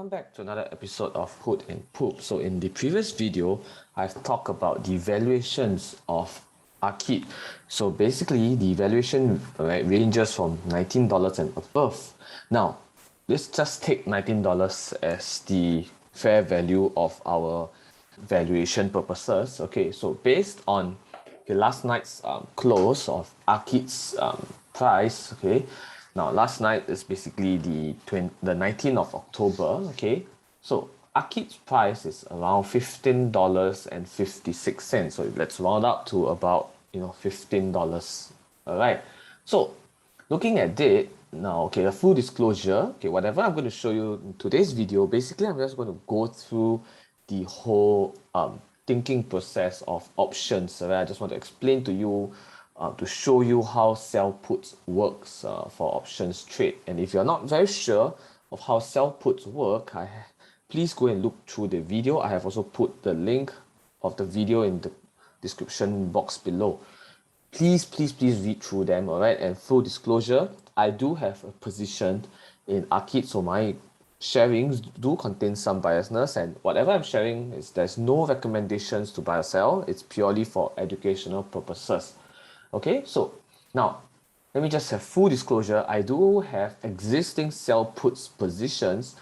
Welcome back to another episode of Hoot and Poop. So in the previous video, I've talked about the valuations of Arqit. So basically, the valuation ranges from $19 and above. Now, let's just take $19 as the fair value of our valuation purposes. Okay, so based on last night's close of Arqit's price, okay. Now, last night is basically the 19th of October, okay? So, Arqit's price is around $15.56. So, let's round up to about, $15. All right. So, looking at it now, okay, a full disclosure, okay, whatever I'm going to show you in today's video, basically, I'm just going to go through the whole thinking process of options. All right? I just want to explain to you to show you how sell puts works for options trade. And if you're not very sure of how sell puts work, please go and look through the video. I have also put the link of the video in the description box below. Please read through them, all right? And full disclosure, I do have a position in Arqit, so my sharings do contain some biasness, and whatever I'm sharing there's no recommendations to buy or sell. It's purely for educational purposes. Okay, so now let me just have full disclosure. I do have existing sell puts positions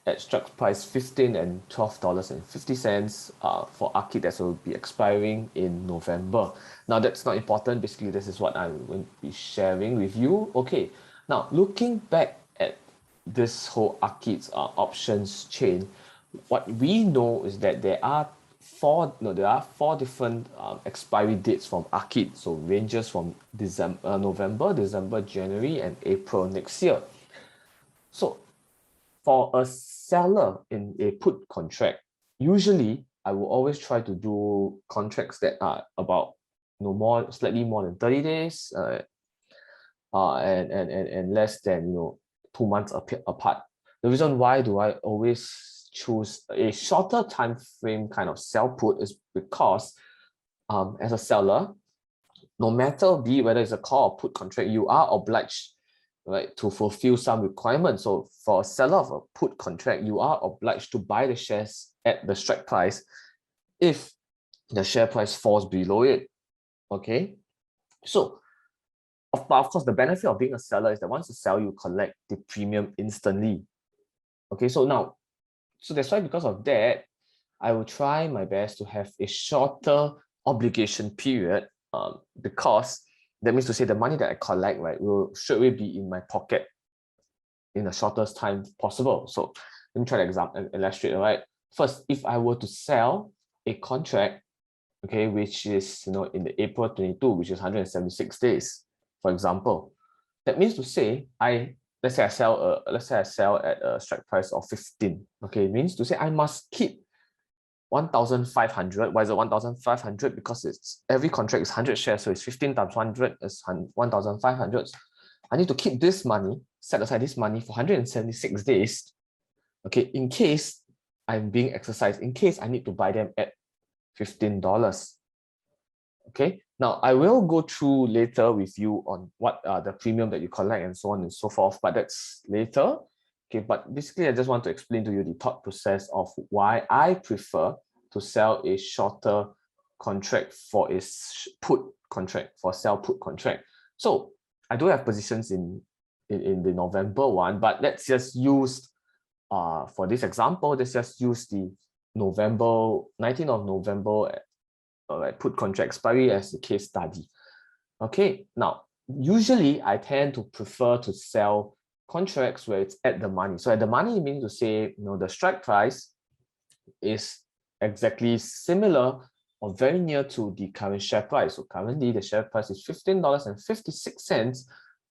at strike price $15 and $12.50 for Arqit that will be expiring in November. Now that's not important. Basically, this is what I'm going to be sharing with you. Okay, now looking back at this whole Arqit's options chain, what we know is that there are four different expiry dates from Arqit. So ranges from November, December, January, and April next year. So for a seller in a put contract, usually I will always try to do contracts that are about slightly more than 30 days and less than 2 months apart. The reason why do I always choose a shorter time frame kind of sell put is because as a seller, no matter whether it's a call or put contract, you are obliged, right, to fulfill some requirements. So for a seller of a put contract, you are obliged to buy the shares at the strike price if the share price falls below it. Okay, so of course, the benefit of being a seller is that once you sell, you collect the premium instantly. Okay, so that's why, because of that, I will try my best to have a shorter obligation period, because that means to say the money that I collect, right, will straightaway be in my pocket in the shortest time possible. So let me try to illustrate, all right? First, if I were to sell a contract, okay, which is in the April 22, which is 176 days, for example, that means to say let's say I sell at a strike price of 15. Okay, it means to say I must keep 1,500. Why is it 1,500? Because every contract is 100 shares, so it's 15 times 100 is 1,500. I need to keep this money, set aside this money for 176 days. Okay, in case I'm being exercised, in case I need to buy them at $15. Okay, now I will go through later with you on what are the premium that you collect and so on and so forth, but that's later. Okay, but basically I just want to explain to you the thought process of why I prefer to sell a shorter contract for a put contract, for sell put contract. So I do have positions in the November one, but let's just use for this example, let's just use the 19th of November put contract expiry as a case study. Okay, now usually I tend to prefer to sell contracts where it's at the money. So at the money means to say the strike price is exactly similar or very near to the current share price. So currently the share price is $15.56.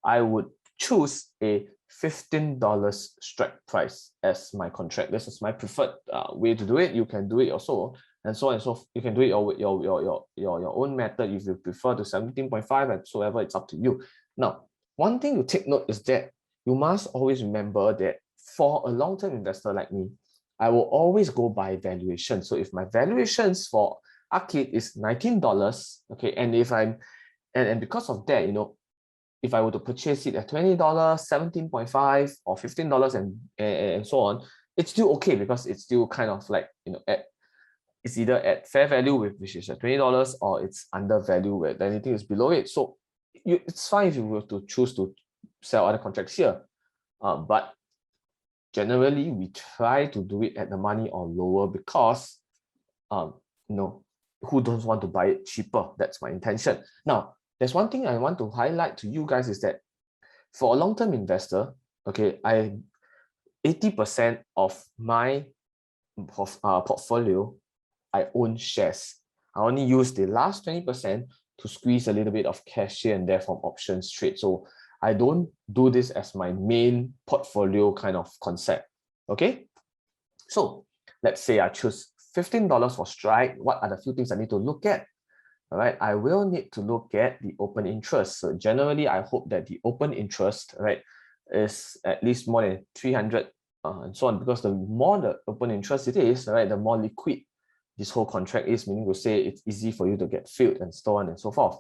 I would choose a $15 strike price as my contract. This is my preferred way to do it. You can do it also, and so on and so forth. You can do it your own method if you prefer to 17.5 and so ever. It's up to you. Now, one thing to take note is that you must always remember that for a long-term investor like me, I will always go by valuation. So if my valuations for Arqit is $19, okay, and if and because of that, if I were to purchase it at $20, 17.5 or $15 and so on, it's still okay because it's still kind of like, it's either at fair value, which is at $20, or it's under value where anything is below it. So it's fine if you were to choose to sell other contracts here. But generally, we try to do it at the money or lower because, who doesn't want to buy it cheaper? That's my intention. Now, there's one thing I want to highlight to you guys is that for a long-term investor, okay, 80% of my portfolio, I own shares. I only use the last 20% to squeeze a little bit of cash here and there from options trade. So I don't do this as my main portfolio kind of concept. Okay. So let's say I choose $15 for strike. What are the few things I need to look at? All right, I will need to look at the open interest. So generally, I hope that the open interest, right, is at least more than 300 and so on, because the more the open interest it is, right, the more liquid this whole contract is, meaning to say it's easy for you to get filled and so on and so forth.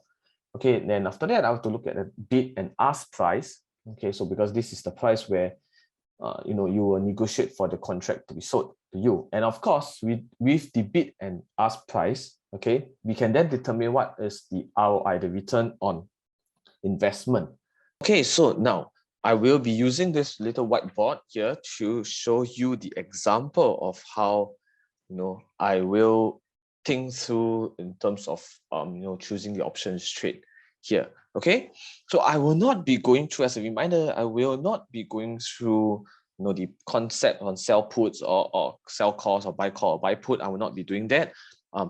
Okay, then after that, I have to look at the bid and ask price. Okay, so because this is the price where you will negotiate for the contract to be sold to you. And of course, with the bid and ask price, okay, we can then determine what is the ROI, the return on investment. Okay, so now I will be using this little whiteboard here to show you the example of how, I will think through in terms of, choosing the options trade here. Okay, so I will not be going through, as a reminder, I will not be going through the concept on sell puts or sell calls or buy call or buy put. I will not be doing that.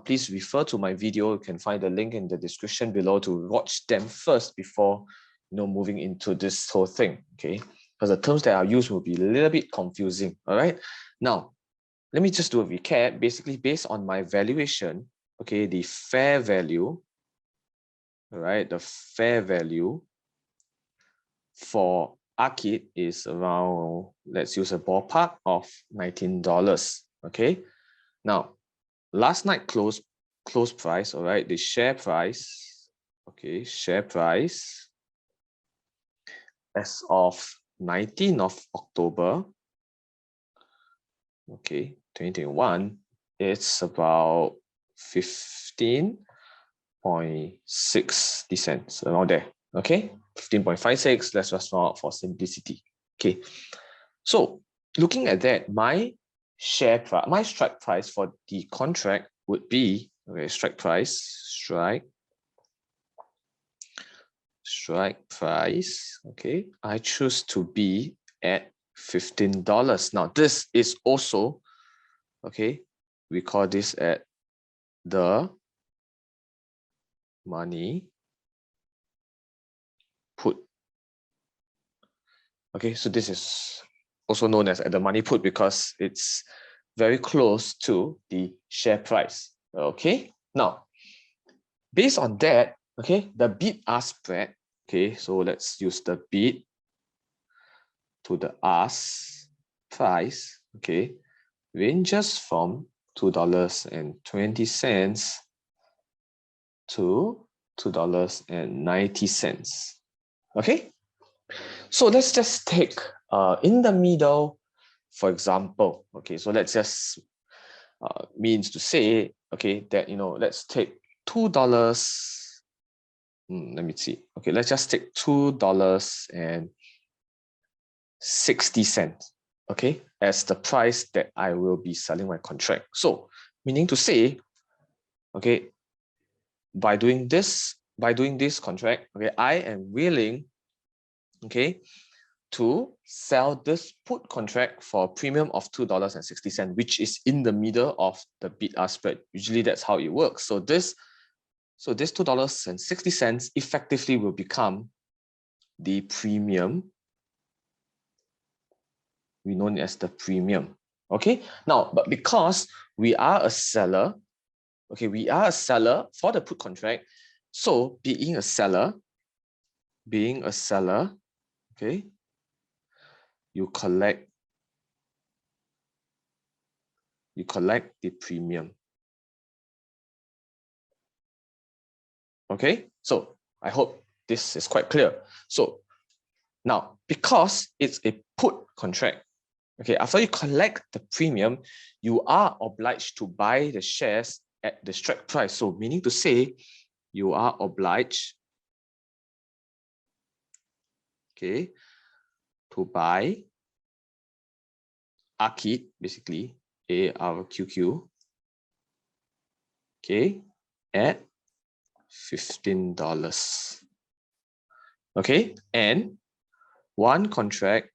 Please refer to my video. You can find the link in the description below to watch them first before moving into this whole thing. Okay, because the terms that I use will be a little bit confusing. All right, now let me just do a recap. Basically, based on my valuation, okay, the fair value, all right, the fair value for Arqit is around, let's use a ballpark of $19. Okay, now last night close price, all right, the share price, okay, share price as of 19th of October, okay, 2021, it's about 15.60 cents, around there. Okay, 15.56, let's just round out for simplicity. Okay, so looking at that, my share price, my strike price for the contract would be, okay, strike price, okay, I choose to be at $15. Now this is also, okay, we call this at the money put. Okay, so this is also known as at the money put because it's very close to the share price. Okay, now based on that, okay, the bid ask spread, okay, so let's use the bid to the ask price, okay, ranges from $2.20 to $2.90. Okay, so let's just take in the middle, for example. Okay, so let's just means to say, okay, that let's take $2. Let me see. Okay, let's just take $2.60. Okay, as the price that I will be selling my contract. So meaning to say, okay, by doing this contract, okay, I am willing, okay, to sell this put contract for a premium of $2.60, which is in the middle of the bid ask spread. Usually that's how it works. So this $2.60 effectively will become the premium. We know it as the premium. Okay, now, but because we are a seller, okay, we are a seller for the put contract. So being a seller, okay, you collect the premium. Okay, so I hope this is quite clear. So now, because it's a put contract, Okay, after you collect the premium, you are obliged to buy the shares at the strike price. So meaning to say, you are obliged, okay, to buy Arqit, basically, ARQQ, okay, at $15. Okay, and one contract,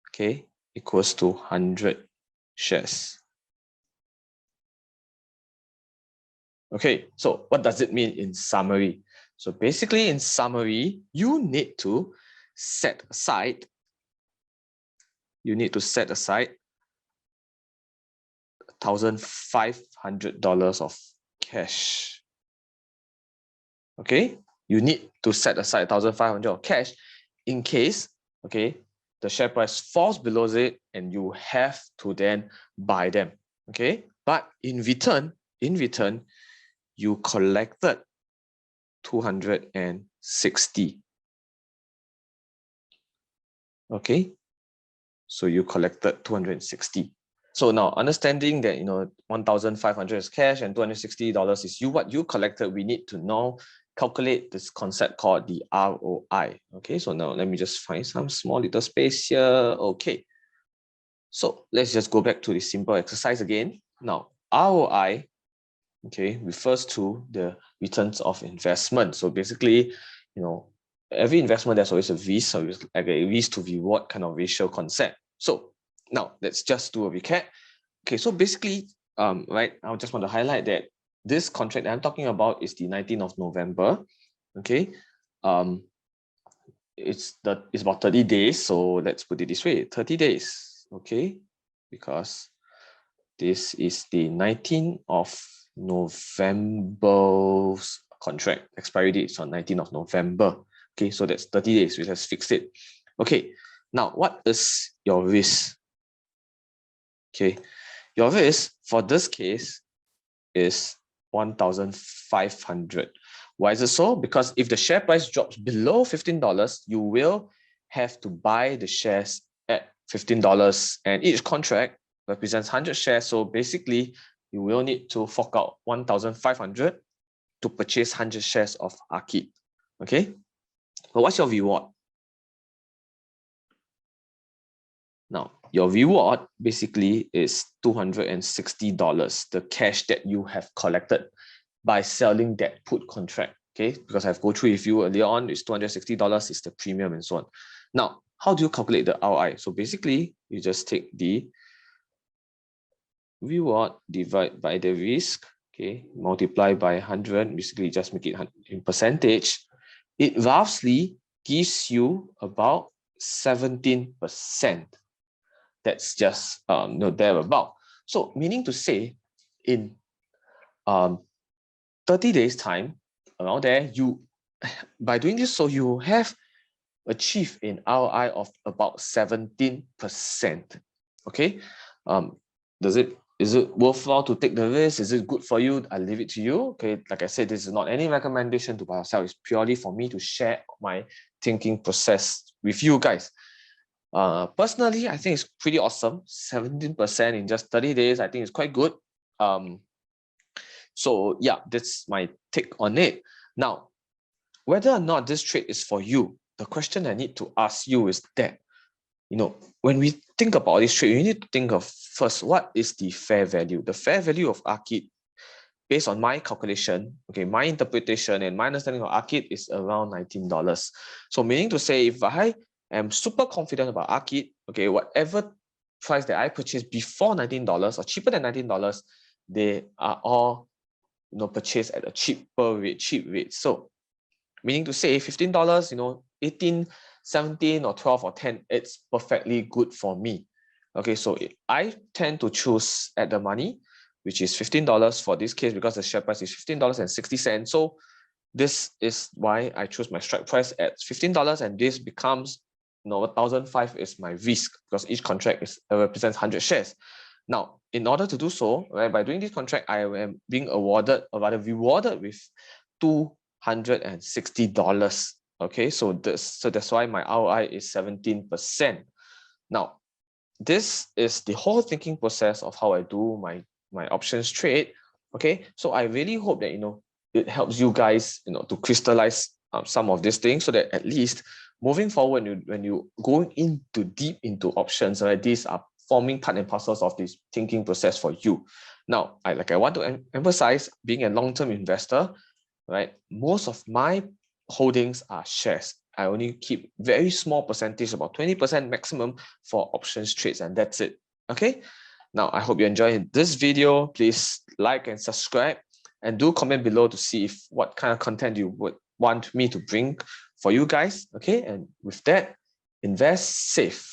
okay, equals to 100 shares. Okay, so what does it mean in summary? So basically, in summary, you need to set aside $1,500 of cash. Okay, you need to set aside $1,500 of cash in case, okay, the share price falls below it and you have to then buy them. Okay, but in return, you collected 260. Okay, so you collected 260. So now, understanding that 1,500 is cash and $260 is what you collected, we need to now calculate this concept called the ROI. Okay, so now let me just find some small little space here. Okay, so let's just go back to the simple exercise again. Now, ROI, okay, refers to the returns of investment. So basically, every investment, there's always a risk, so it's like a risk to reward kind of ratio concept. So now let's just do a recap. Okay, so basically, right, I just want to highlight that this contract that I'm talking about is the 19th of November. Okay, it's about 30 days. So let's put it this way, 30 days. Okay, because this is the 19th of November's contract. Expiry date is on 19th of November. Okay, so that's 30 days. We just fixed it. Okay, now what is your risk? Okay, your risk for this case is 1,500. Why is it so? Because if the share price drops below $15, you will have to buy the shares at $15, and each contract represents 100 shares. So basically, you will need to fork out 1,500 to purchase 100 shares of Arqit. Okay, but what's your reward? Now, your reward basically is $260, the cash that you have collected by selling that put contract. Okay, because I've go through with you earlier on, it's $260 is the premium and so on. Now, how do you calculate the ROI? So basically, you just take the reward divided by the risk, okay, multiply by 100, basically just make it in percentage. It roughly gives you about 17%. That's just thereabout. So meaning to say, in 30 days time, around there, you by doing this, so you have achieved an ROI of about 17%. Okay, is it worthwhile to take the risk? Is it good for you? I leave it to you. Okay, like I said, this is not any recommendation to buy or sell. It's purely for me to share my thinking process with you guys. Personally, I think it's pretty awesome. 17% in just 30 days. I think it's quite good. So yeah, that's my take on it. Now, whether or not this trade is for you, the question I need to ask you is that, when we think about this trade, you need to think of first, what is the fair value? The fair value of Arqit, based on my calculation, okay, my interpretation and my understanding of Arqit is around $19. So meaning to say, if I am super confident about Arqit, okay, whatever price that I purchased before $19 or cheaper than $19, they are all purchased at a cheap rate. So meaning to say $15, 18, 17 or 12 or 10, it's perfectly good for me. Okay, so I tend to choose at the money, which is $15 for this case, because the share price is $15.60. So this is why I choose my strike price at $15, and this becomes 1,005 is my risk, because each contract represents 100 shares. Now, in order to do so, right, by doing this contract, I am being awarded, or rather rewarded, with $260 Okay, so that's why my ROI is 17%. Now, this is the whole thinking process of how I do my options trade. Okay, so I really hope that it helps you guys to crystallize some of these things, so that at least moving forward, when you going into deep into options, right, these are forming part and parcels of this thinking process for you. Now, I want to emphasize, being a long-term investor, right, most of my holdings are shares. I only keep very small percentage, about 20% maximum, for options trades, and that's it. Okay. Now, I hope you enjoyed this video. Please like and subscribe, and do comment below to see what kind of content you would want me to bring for you guys. Okay. And with that, invest safe.